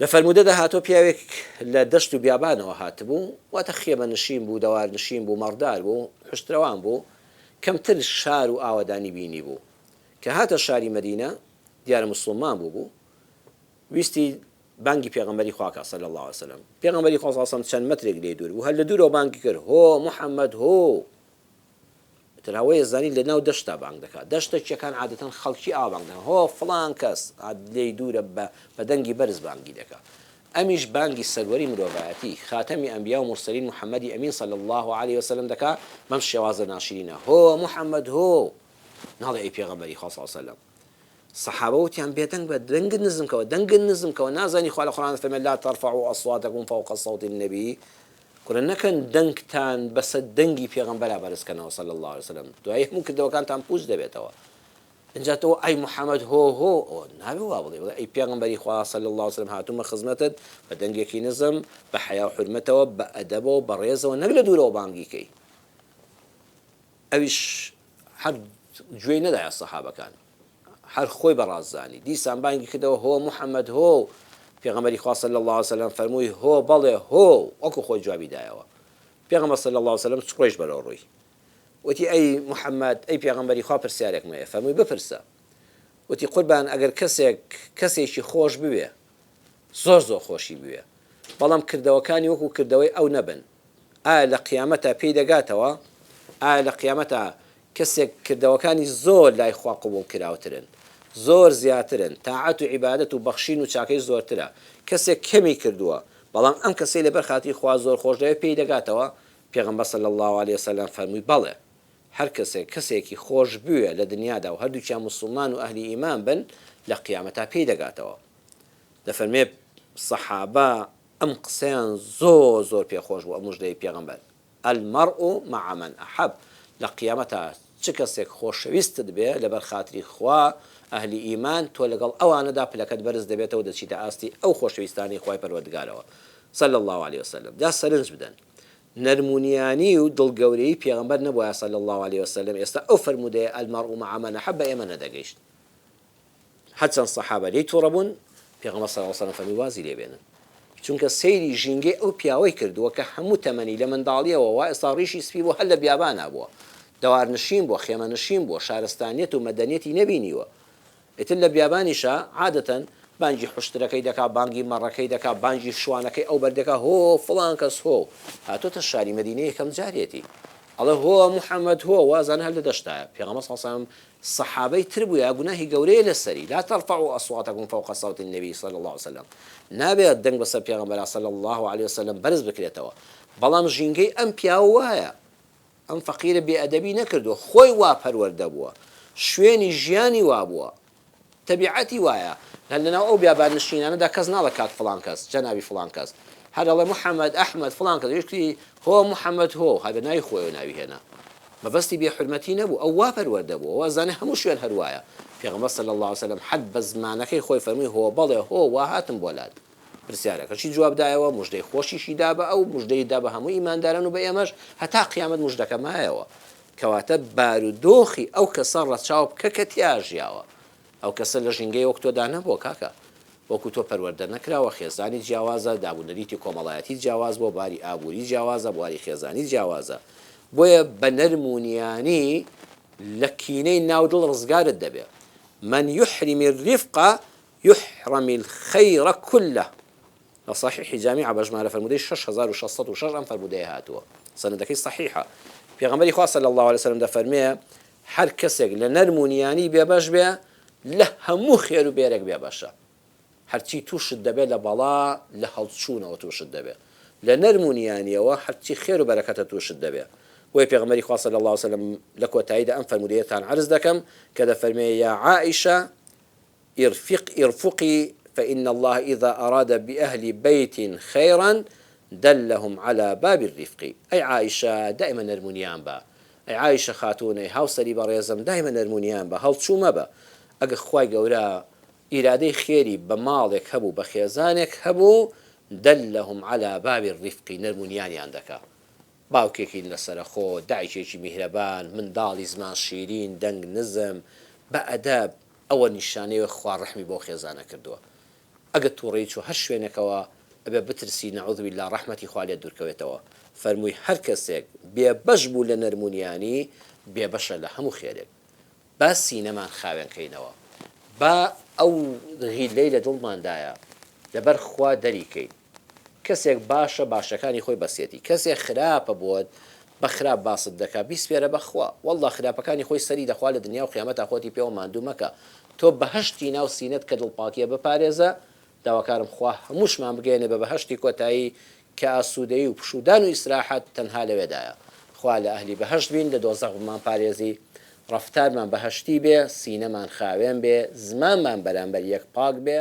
لفرمودە هاتۆ پیاوێک لە دەشت و بیابانەوە هاتبوو واتە خێمە نشین بوو دەوار نشین بوو مەڕدار بوو حشتەوان بوو کەمتر شار و ئاوەدانی بینی بوو کە هاتە شاری مەدینە دیارە موسڵمان بوو ویستی بانگی پێغەمبەری خوا صلی الله علیه وسلم پێغەمبەری خوا صلی الله علیه وسلم چەند مەترێک لێ دوور و هەر لە دوورەوە بانگی کرد هۆ محەممەد هۆ تر هەوەیە زانی لە ناو دەشتا بانگ دەکات دەشتێکیەکان عادەتەن خەڵکی ئاوا بانگ دەکەن هۆ فڵان کەس لێی دوورە بە دەنگی بەرز بانگی دەکات ئەمیش بانگی سەروەری مرۆڤایەتی خاتەمی ئەنبیا و مرسەلین محەممەدی ئەمین صلی الله عليه وسلم دەکات بەم شێوازە ناشرینە هۆ محەممەد هۆ ناڵێ ئەی پێغەمبەری خوا صلی الله علیه وسلم صحابة وتيان بيتنگ بدنگ نزم كوا دنگ نزم كوا نازني خال القرآن فمن لا ترفعوا أصواتكم فوق صوت النبي كنا نكن دنگ تان بس دنگي پیغمبر برس كنا صلى الله عليه وسلم دعاء ممكن دو كان تام بوز دبيتوا إن جاتو أي محمد هو نبي وابلي أي پیغمبر خوا صلى الله عليه وسلم هاتوم خدمته بدنگ كي نزم بحياة وحرمته بأدبه بريزه ونقل دوره بانگي كي أيش حد جوينا ده الصحابة كان هر خوي برازاني ديسان بانگي كده هو محمد هو پیغمبر خوا صلی الله علیه وسلم فرموی هو بله هو اكو خوي جوابي دايوا پیغمبر صلی الله علیه وسلم چقريش بروي وتي اي محمد اي پیغمبر خوا پرسیارك ما فرموی بپرسا وتي قربان اگر کسێکی خوش بوي زۆر خۆشی بوي بەڵام کردەوەکانی وەکو کردەوەی ئەو نەبن لە قیامەتە پێی دەگاتەوە لە قیامەتە کەسێک کردەوەکانی زۆر لای خوا قبول کراوترن زۆر زیاترن تاعەت و عیبادەت و بەخشین و چاکەی زۆرترە کەسێک کەمی کردووە بەڵام ئەم کەسەی لەبەر خاتی خوا زۆر خۆش دەوێت پێی دەگاتەوە پێغەمبەر صلی الله علیه وسلم فەرمووی بەڵێ هەر کەسێکی خۆش بووە لە دنیادا و هەردووکیان موسڵمان و ئەهلی ئیمان بن لە قیامەتا پێی دەگاتەوە دەفەرمێ سەحابە ئەم قسەیان زۆر پێخۆش بوو ئەم موژدەی پێغەمبەر المرء مع من أحب لە قیامەتا چ کەسێک خۆشەویستت بێ لەبەر خاتری خوا ئەهلی ئیمان تۆ لەگەڵ ئەوانەدا پلەکەت بەرز دەبێتەوە دەچیتە ئاستی ئەو خۆشەویستانی خوای پەروەردگارەوە صلی الله عليه وسلم دا سەرنج بدەن نەرمونیانی و دڵگەورەی پێغەمبەر نەبووە صلی الله عليه وسلم ئێستا ئەو فەرمودەیە المرء مع من أحب ئێمە نەدەگەیشت هەرچەند سەحابە لێی تووڕە بوون پێغەمبەر صلی الله عليه وسلم فەرمی وازی لێ بێنن چونکە سەیری ژینگەی ئەو پیاوەی کردووە کە هەموو تەمەنی لە منداڵیەوە وا ئێستا ڕیشی سپی بوو هەر لە بیابانە بووە دەوار نشین بووە خێمە نشین بووە شارستانیەت و مەدەنیەتی نەبینیوە ئیتر لە بیابانیشە عادەتەن بانگی حشتەکەی دەکا بانگی مەڕەکەی دەکا بانگی شوانەکەی ئەو بەردەکە هۆ فڵان کەس هۆ هاتۆتە شاری مەدینە یەکەم جارێتی ئەڵێ هۆ محەممەد هۆ وازان هەر لە دەشتایە پێغەمبەر صلی الله عليه وسلم صحابەی تر بووە گوناهی گەورەیە لەسەری لا ترفعوا أصواتكم فوق صوت النبي صلى الله عليه وسلم نابێت دەنگ بەسەر پێغەمبەر صلی الله عليه وسلم بەرز بکرێتەوە بەڵام ژینگەی ئەم پیاوە وایە ئەم فەقیرە بێئەدەبی نەکردو خۆی وا پەروەردە بووە شوێنی ژیانی وا بووە تەبیعەتی وایە هەر لەناو ئەو بیابان نشینانەدا کەس ناڵێکات فڵان کەس جەنابی فڵان کەس هەر دەڵێ محەممەد ئەحمەد فڵان کەس یەکتی هۆ محەممەد هۆ هەبێ ناوی خۆی ناوی هێنا مەبەستی بێحورمەتی نەبوو ئەو وا پەروەردە بووە وازانێ هەموو شوێن هەروایە پێغەمبەر صلی الله عليه وسلم حد بە زمانەکەی خۆی فەرمووی هۆ بەڵێ هۆ وا هاتم بۆ لات پرسیارەکەشی جوابدایەوە موژدەی خۆشیشی دا بە ئەو موژدەی دا بە هەموو ئیمانداران و بە ئێمەش هەتا قیامەت موژدەکە مایەوە کەواتە بارودۆخی ئەو کەسە ڕەچاو بکە کە تیاژیاوە ئەو کەسە لە ژینگەی وەک تۆدا نەبووە کاکە وەکو تۆ پەروەردە نەکراوە خێزانی جیاوازە دابوونەریتی کۆمەڵایەتی جیاواز بۆ باری ئابووری جیاوازە بواری خێزانی جیاوازە بۆیە بە نەرمونیانی لە کینەی ناودڵ ڕزگارت دەبێت من يحرم الرفق يحرم الخير كله صحيح جامع بجمع فرمودي 6606 ام فرمودي هاتوا سندكي صحيحه پیغمبر خدا صلی الله علیه وسلم ده فرمیه هر کسی لنرمونیانی بیابش بیا له همو خیر و بیرک بیابشه هر چی توش دبه لبلا لهالچونه و توش دبه لنرمونیانی و هر چی خیر و برکت توش دبه و پیغمبر خدا صلی الله علیه وسلم لکو تایید ام فرمودی تان عرض دکم کده فرمیه یا عائشه ارفقي فإن الله إذا أراد بأهل بيت خيرا دلهم على باب الرفق أي عائشة دائما نرمونيان با أي عائشة خاتوني هاوسري بريزم دائما نرمونيان با هل شو ما با أجا خواي قولا إرادي خيري بمالك هبو بخيزانك هبو دلهم على باب الرفق نرمونيان عندك باوكيكي لسرخو داعشيكي مهربان من دالي زمان شيرين دنگ نزم بأداب أول نشاني وخوار رحمي بو خيزانه كردوه ئەگە تووڕێی چوو هەر شوێنێکەوە ئەبێ بترسی نەعوذ بالله ڕەحمەتی خوا لێ دوورکەوێتەوە. فەرمووی هەر کەسێک بێبەش بوو لە نەرمونیانی بێبەشە لە هەموو خێرێک. با سینەمان خاوێنکەینەوە، با ئەو غیلەی لە دڵماندایە لەبەر خوا دەریکەین. کەسێک باشە باشەکانی خۆی بەسێتی، کەسێک خراپە بۆت بە خراپ باست دەکا بیسپێرە بەخوا، وەڵڵا خراپەکانی خۆی سەری دەخوا لە دنیا و قیامەتا خۆتی پێوە ماندوو مەکە. تۆ بەهەشتی ناو سینەت کە دڵپاکیە بپارێزە، داواکارم خوا هەمووشمان بگەێنێ بە بەهەشتی کۆتایی کە ئاسوودەیی و پشودان و ئیسراحەت تەنها لەوێدایە. خوا لە ئەهلی بەهەشت بین، لە دۆزەخمان پارێزی، ڕەفتارمان بەهەشتی بێ، سینەمان خاوێن بێ، زمانمان بەرامبەر یەک پاک بێ.